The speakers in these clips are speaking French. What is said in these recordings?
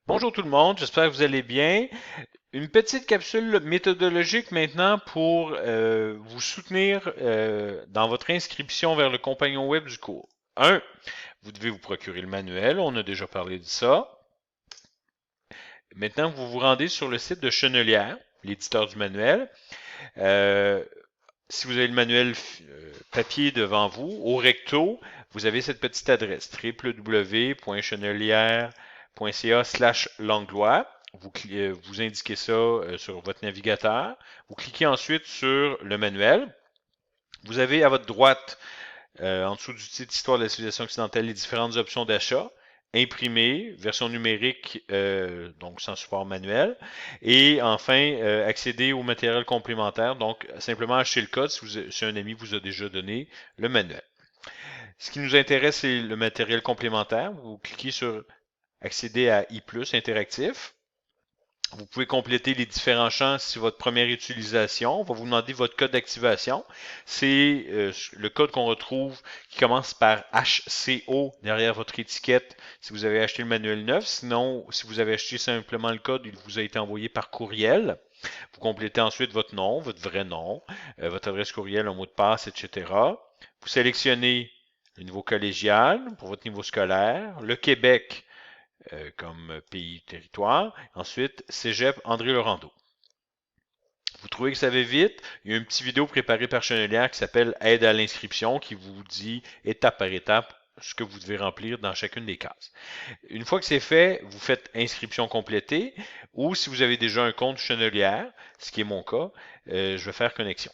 Bonjour tout le monde, j'espère que vous allez bien. Une petite capsule méthodologique maintenant pour vous soutenir dans votre inscription vers le compagnon web du cours. 1. Vous devez vous procurer le manuel, on a déjà parlé de ça. Maintenant, vous vous rendez sur le site de Chenelière, l'éditeur du manuel. Euh, si vous avez le manuel papier devant vous, au recto, vous avez cette petite adresse www.chenelière.ca/langlois. Vous indiquez ça sur votre navigateur. Vous cliquez ensuite sur le manuel. Vous avez à votre droite, en dessous du titre Histoire de la civilisation occidentale, les différentes options d'achat. Imprimé, version numérique, donc sans support manuel. Et enfin, accéder au matériel complémentaire. Donc, simplement acheter le code si un ami vous a déjà donné le manuel. Ce qui nous intéresse, c'est le matériel complémentaire. Vous cliquez sur accéder à I+, interactif. Vous pouvez compléter les différents champs si votre première utilisation. On va vous demander votre code d'activation. C'est le code qu'on retrouve qui commence par HCO derrière votre étiquette si vous avez acheté le manuel neuf. Sinon, si vous avez acheté simplement le code, il vous a été envoyé par courriel. Vous complétez ensuite votre nom, votre vrai nom, votre adresse courriel, un mot de passe, etc. Vous sélectionnez le niveau collégial pour votre niveau scolaire, le Québec comme pays territoire. Ensuite, Cégep André Laurando. Vous trouvez que ça va vite? Il y a une petite vidéo préparée par Chenelière qui s'appelle Aide à l'inscription qui vous dit étape par étape ce que vous devez remplir dans chacune des cases. Une fois que c'est fait, vous faites inscription complétée ou si vous avez déjà un compte Chenelière, ce qui est mon cas, je vais faire connexion.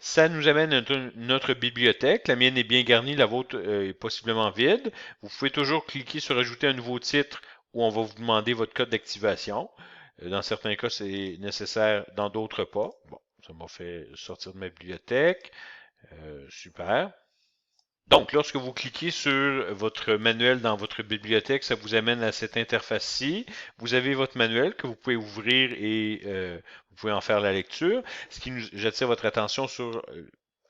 Ça nous amène à notre bibliothèque. La mienne est bien garnie, la vôtre est possiblement vide. Vous pouvez toujours cliquer sur ajouter un nouveau titre où on va vous demander votre code d'activation. Dans certains cas, c'est nécessaire, dans d'autres pas. Bon, ça m'a fait sortir de ma bibliothèque. Super. Donc, lorsque vous cliquez sur votre manuel dans votre bibliothèque, ça vous amène à cette interface-ci. Vous avez votre manuel que vous pouvez ouvrir et vous pouvez en faire la lecture. J'attire votre attention sur,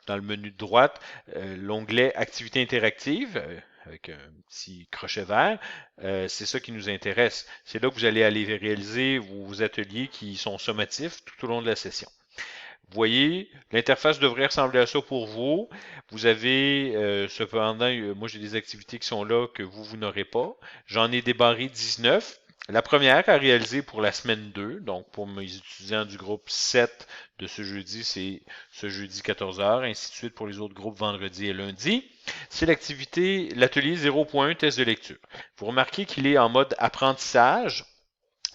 dans le menu de droite, l'onglet Activité interactive avec un petit crochet vert. C'est ça qui nous intéresse. C'est là que vous allez aller réaliser vos ateliers qui sont sommatifs tout au long de la session. Vous voyez, l'interface devrait ressembler à ça pour vous. Vous avez cependant, moi j'ai des activités qui sont là que vous n'aurez pas. J'en ai débarré 19. La première à réaliser pour la semaine 2, donc pour mes étudiants du groupe 7 de ce jeudi, c'est ce jeudi 14h, ainsi de suite pour les autres groupes vendredi et lundi. C'est l'atelier 0.1 test de lecture. Vous remarquez qu'il est en mode apprentissage.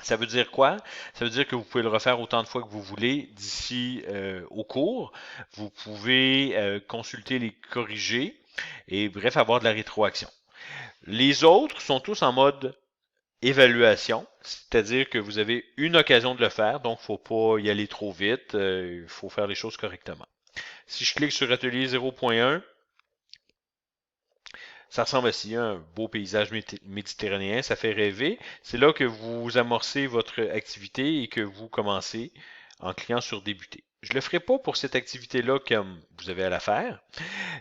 Ça veut dire quoi? Ça veut dire que vous pouvez le refaire autant de fois que vous voulez d'ici au cours. Vous pouvez consulter les corrigés et bref avoir de la rétroaction. Les autres sont tous en mode évaluation, c'est-à-dire que vous avez une occasion de le faire, donc il ne faut pas y aller trop vite, il faut faire les choses correctement. Si je clique sur atelier 0.1, ça ressemble à un beau paysage méditerranéen, ça fait rêver. C'est là que vous amorcez votre activité et que vous commencez en cliquant sur débuter. Je ne le ferai pas pour cette activité-là comme vous avez à la faire.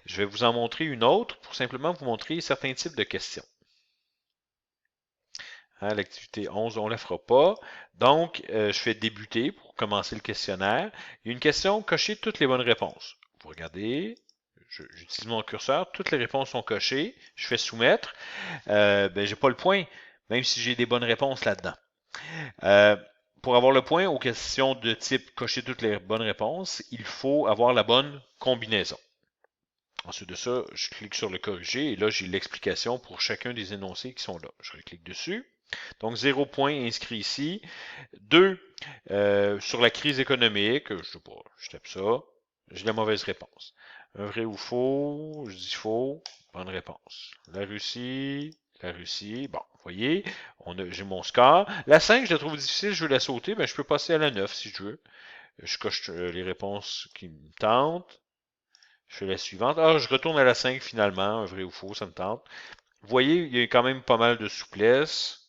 Je vais vous en montrer une autre pour simplement vous montrer certains types de questions. Hein, l'activité 11, on ne la fera pas. Donc, je fais débuter pour commencer le questionnaire. Il y a une question, cocher toutes les bonnes réponses. Vous regardez, j'utilise mon curseur, toutes les réponses sont cochées. Je fais soumettre. Ben, j'ai pas le point, même si j'ai des bonnes réponses là-dedans. Euh, pour avoir le point aux questions de type cocher toutes les bonnes réponses, il faut avoir la bonne combinaison. Ensuite de ça, je clique sur le corriger et là, j'ai l'explication pour chacun des énoncés qui sont là. Je clique dessus. Donc, 0 point inscrit ici. 2, sur la crise économique, je sais pas, je tape ça. J'ai la mauvaise réponse. Un vrai ou faux, je dis faux, bonne réponse. La Russie, bon, vous voyez, j'ai mon score. La 5, je la trouve difficile, je veux la sauter, mais je peux passer à la 9 si je veux. Je coche les réponses qui me tentent. Je fais la suivante. Ah, je retourne à la 5 finalement, un vrai ou faux, ça me tente. Vous voyez, il y a quand même pas mal de souplesse.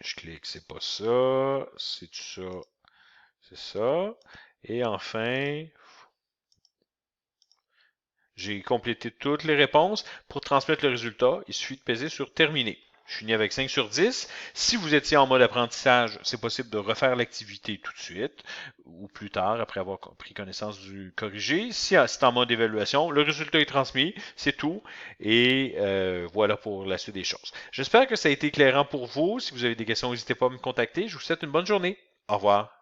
Je clique, c'est pas ça, c'est ça, c'est ça. Et enfin, J'ai complété toutes les réponses. Pour transmettre le résultat, il suffit de peser sur Terminer. Je finis avec 5 sur 10. Si vous étiez en mode apprentissage, c'est possible de refaire l'activité tout de suite ou plus tard après avoir pris connaissance du corrigé. Si c'est en mode évaluation, le résultat est transmis, c'est tout. Et voilà pour la suite des choses. J'espère que ça a été éclairant pour vous. Si vous avez des questions, n'hésitez pas à me contacter. Je vous souhaite une bonne journée. Au revoir.